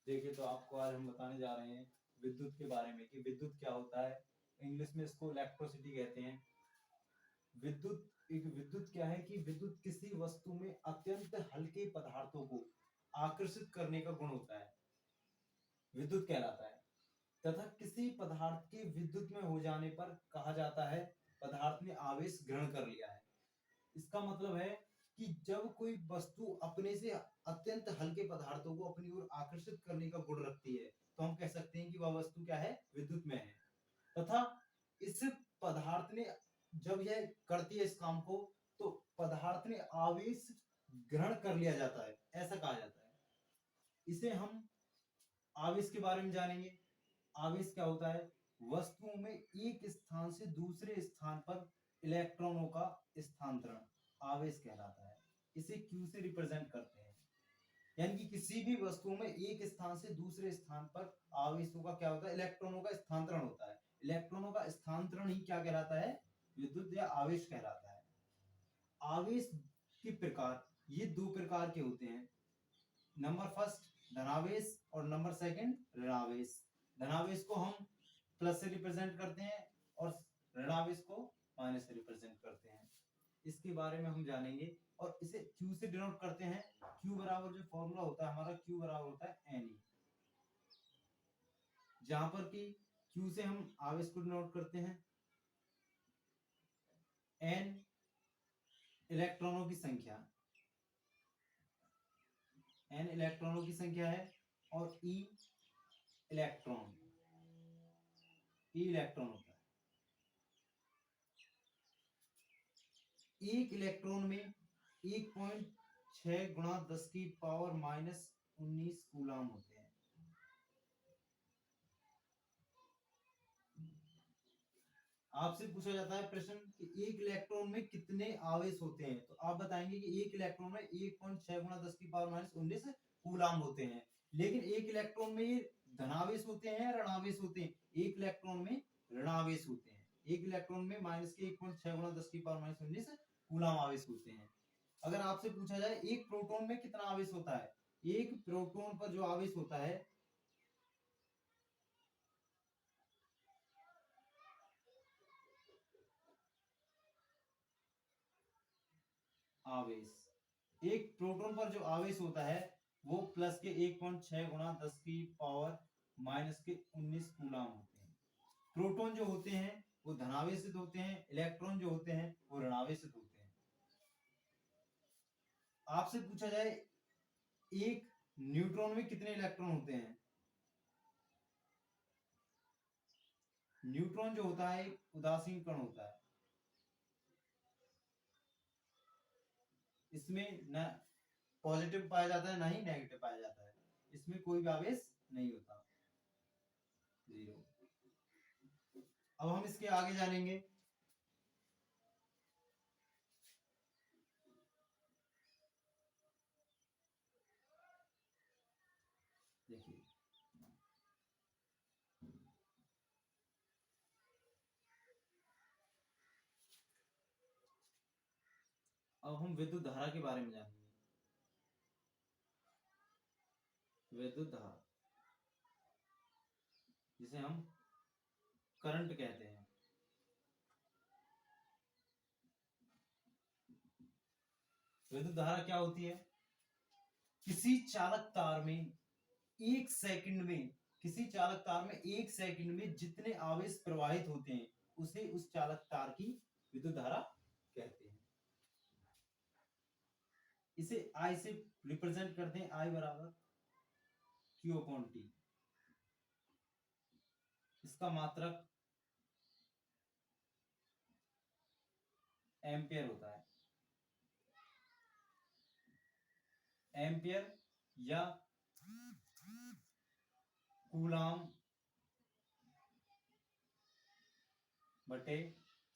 देखिए, तो आपको आज हम बताने जा रहे हैं विद्युत के बारे में कि विद्युत क्या होता है। इंग्लिश में इसको इलेक्ट्रिसिटी कहते हैं। विद्युत क्या है कि विद्युत किसी वस्तु में अत्यंत हल्के पदार्थों को आकर्षित करने का गुण होता है, विद्युत कहलाता है। तथा किसी पदार्थ के विद्युत में हो जाने पर कहा जाता है पदार्थ ने आवेश ग्रहण कर लिया है। इसका मतलब है कि जब कोई वस्तु अपने से अत्यंत हल्के पदार्थों को अपनी ओर आकर्षित करने का गुण रखती है, तो हम कह सकते हैं कि वह वस्तु क्या है, विद्युत में है। तथा इस पदार्थ ने जब यह करती है इस काम को, तो पदार्थ ने आवेश ग्रहण कर लिया जाता है, ऐसा कहा जाता है। इसे हम आवेश के बारे में जानेंगे। आवेश क्या होता है? वस्तुओं में एक स्थान से दूसरे स्थान पर इलेक्ट्रॉनों का स्थानांतरण आवेश कहलाता है। इसे Q से रिप्रेजेंट करते हैं। यानी कि किसी भी वस्तु में एक स्थान से दूसरे स्थान पर आवेशों का क्या होता है? इलेक्ट्रॉनों का स्थानांतरण होता है। इलेक्ट्रॉनों का स्थानांतरण ही क्या कहलाता है? विद्युत या आवेश कहलाता है। आवेश के प्रकार ये दो प्रकार के होते हैं। नंबर फर्स्ट धनावेश और नंबर सेकंड ऋणावेश। धनावेश को हम प्लस से रिप्रेजेंट करते हैं और ऋणावेश को माइनस से रिप्रेजेंट करते हैं। इसके बारे में हम जानेंगे और इसे Q से डिनोट करते हैं। Q बराबर जो फॉर्मूला होता है हमारा, Q बराबर होता है Ne, जहां पर कि Q से हम आवेश को डिनोट करते हैं, N इलेक्ट्रॉनों की संख्या, N इलेक्ट्रॉनों की संख्या है और E इलेक्ट्रॉन, E इलेक्ट्रॉन होता है। एक इलेक्ट्रॉन में 1.6 गुणा 10 की पावर माइनस 19 कूलाम होते हैं। आपसे पूछा जाता है प्रश्न कि एक इलेक्ट्रॉन में कितने आवेश होते हैं, तो आप बताएंगे कि एक इलेक्ट्रॉन में 1.6 गुणा 10 की पावर माइनस 19 कूलाम होते हैं। लेकिन एक इलेक्ट्रॉन में ये धनावेश होते हैं, ऋणावेश होते हैं। एक इलेक्ट्रॉन में ऋणावेश होते हैं। एक इलेक्ट्रॉन में माइनस के 1.6 गुणा 10 की पावर माइनस 19 कूलाम आवेश होते हैं। अगर आपसे पूछा जाए एक प्रोटॉन में कितना आवेश होता है, एक प्रोटॉन पर जो आवेश होता है आवेश, एक प्रोटॉन पर जो आवेश होता है वो प्लस के 1.6 गुणा 10 की पावर माइनस के 19 कूलाम होते हैं। प्रोटॉन जो होते हैं वो धनावेशित होते हैं, इलेक्ट्रॉन जो होते हैं वो ऋणावेशित होते हैं। आपसे पूछा जाए एक न्यूट्रॉन में कितने इलेक्ट्रॉन होते हैं, न्यूट्रॉन जो होता है एक उदासीन कण होता है। इसमें न पॉजिटिव पाया जाता है ना ही नेगेटिव पाया जाता है। इसमें कोई भी आवेश नहीं होता, जीरो। अब हम इसके आगे जानेंगे। देखिए, अब हम विद्युत धारा के बारे में जानेंगे। विद्युत धारा जिसे हम करंट कहते हैं। विद्युत धारा क्या होती है? किसी चालक तार में एक सेकंड में किसी चालक तार में एक सेकंड में जितने आवेश प्रवाहित होते हैं उसे उस चालक तार की विद्युत धारा कहते हैं। इसे I से रिप्रेजेंट करते हैं, I बराबर Q/T। इसका मात्रक एम्पियर होता है। एम्पियर या कूलाम बटे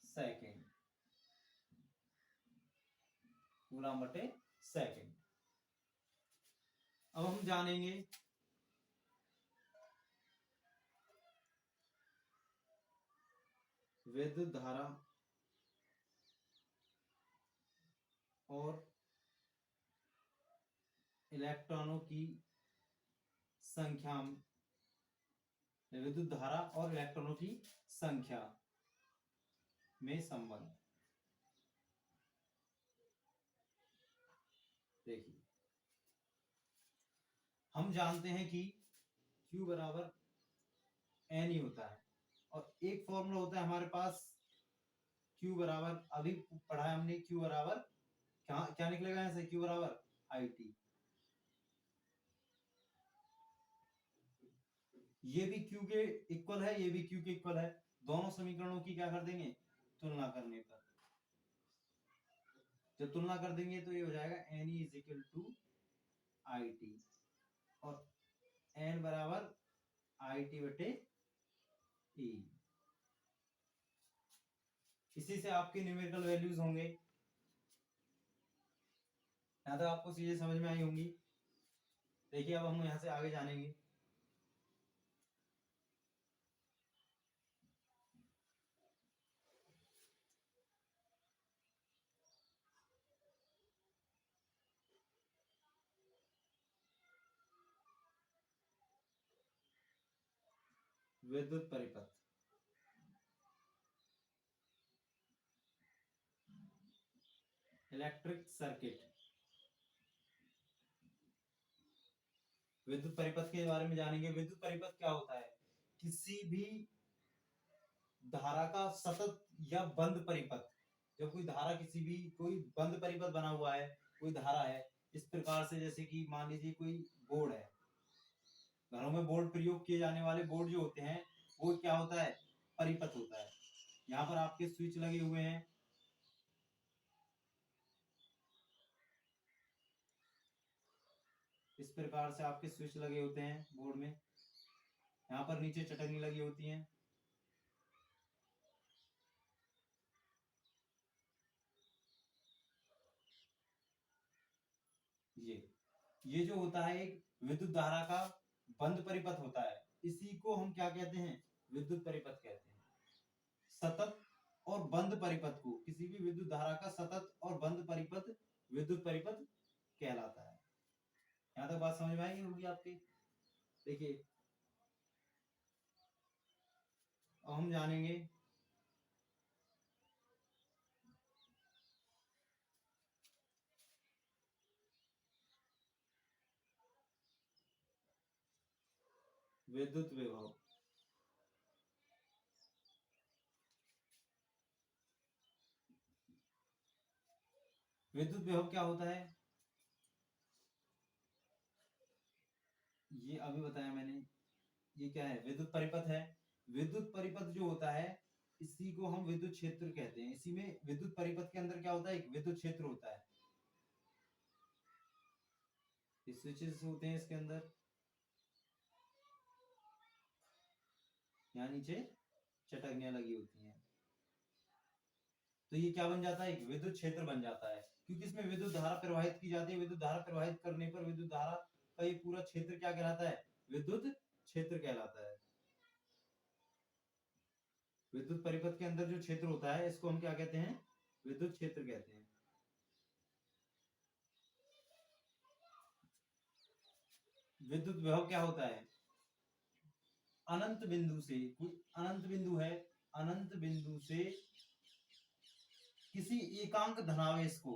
सेकंड, कूलाम बटे सेकंड। अब हम जानेंगे विद्युत धारा और इलेक्ट्रॉनों की संख्या, विद्युत धारा और इलेक्ट्रॉनों की संख्या में संबंध। देखिए, हम जानते हैं कि Q बराबर N ही होता है, और एक फॉर्मूला होता है हमारे पास Q बराबर, अभी पढ़ा है हमने, Q बराबर क्या क्या निकलेगा यहाँ से, Q बराबर IT। ये भी Q के इक्वल है, ये भी Q के इक्वल है। दोनों समीकरणों की क्या कर देंगे, तुलना करने पर, जब तुलना कर देंगे तो ये हो जाएगा N is equal to IT, और N बराबर IT बटे E। इसी से आपके न्यूमेरिकल वैल्यूज होंगे। यहाँ तक आपको चीजें समझ में आई होंगी। देखिए, अब हम यहाँ से आगे जानेंगे। विद्युत परिपथ, इलेक्ट्रिक सर्किट। विद्युत परिपथ के बारे में जानेंगे। विद्युत परिपथ क्या होता है, किसी भी धारा का सतत या बंद परिपथ। जब कोई धारा, किसी भी कोई बंद परिपथ बना हुआ है, कोई धारा है, इस प्रकार से, जैसे कि मान लीजिए कोई बोर्ड है, घरों में बोर्ड, प्रयोग किए जाने वाले बोर्ड जो होते हैं, वो क्या होता है, परिपथ होता है। यहाँ पर आपके स्विच लगे हुए हैं, इस प्रकार से आपके स्विच लगे होते हैं बोर्ड में। यहाँ पर नीचे चटनी लगी होती है। ये जो होता है एक विद्युत धारा का बंद परिपथ होता है, इसी को हम क्या कहते हैं, विद्युत परिपथ कहते हैं। सतत और बंद परिपथ को, किसी भी विद्युत धारा का सतत और बंद परिपथ विद्युत परिपथ कहलाता है। यहाँ तक बात समझ में आई होगी आपकी। देखिए, अब हम जानेंगे विद्युत विभव। विद्युत विभव क्या होता है, ये अभी बताया मैंने। ये क्या है, विद्युत परिपथ है। विद्युत परिपथ जो होता है, इसी को हम विद्युत क्षेत्र कहते हैं। इसी में विद्युत परिपथ के अंदर क्या होता है, एक विद्युत क्षेत्र होता है। स्विचेस होते हैं इसके अंदर, यहाँ नीचे चटकनियां लगी होती हैं। तो ये क्या बन जाता है, एक विद्युत क्षेत्र बन जाता है, क्योंकि इसमें विद्युत धारा प्रवाहित की जाती है। विद्युत धारा प्रवाहित करने पर विद्युत धारा का ये पूरा क्षेत्र क्या कहलाता है, विद्युत क्षेत्र कहलाता है। विद्युत परिपथ के अंदर जो क्षेत्र होता है, इसको हम क्या कहते हैं, विद्युत क्षेत्र कहते हैं। विद्युत विभव क्या होता है, अनंत बिंदु से, कोई अनंत बिंदु है, अनंत बिंदु से किसी एकांक धनावेश को,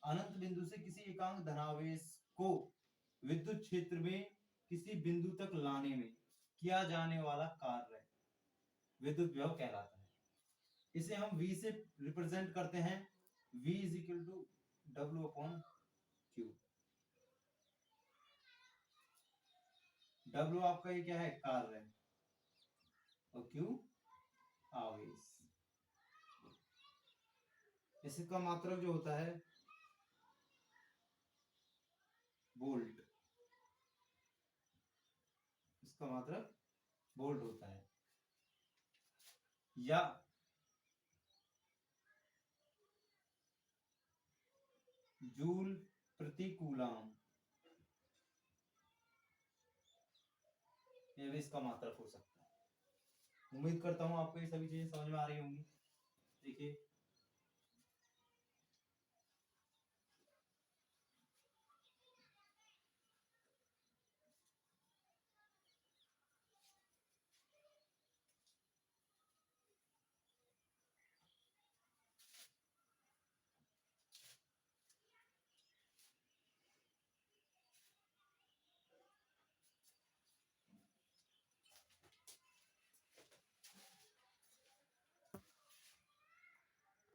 अनंत बिंदु से किसी एकांक धनावेश को विद्युत क्षेत्र में किसी बिंदु तक लाने में किया जाने वाला कार्य विद्युत विभव कहलाता है। इसे हम V से रिप्रेजेंट करते हैं। V is equal to W upon Q। W आपका ये क्या है, कार्य है, और Q आवेश। इसका मात्रक जो होता है वोल्ट, इसका मात्रक वोल्ट होता है, या जूल प्रति कूलम, ये भी इसका मात्रक हो सकता है। उम्मीद करता हूं आपको ये सभी चीजें समझ में आ रही होंगी। देखिए,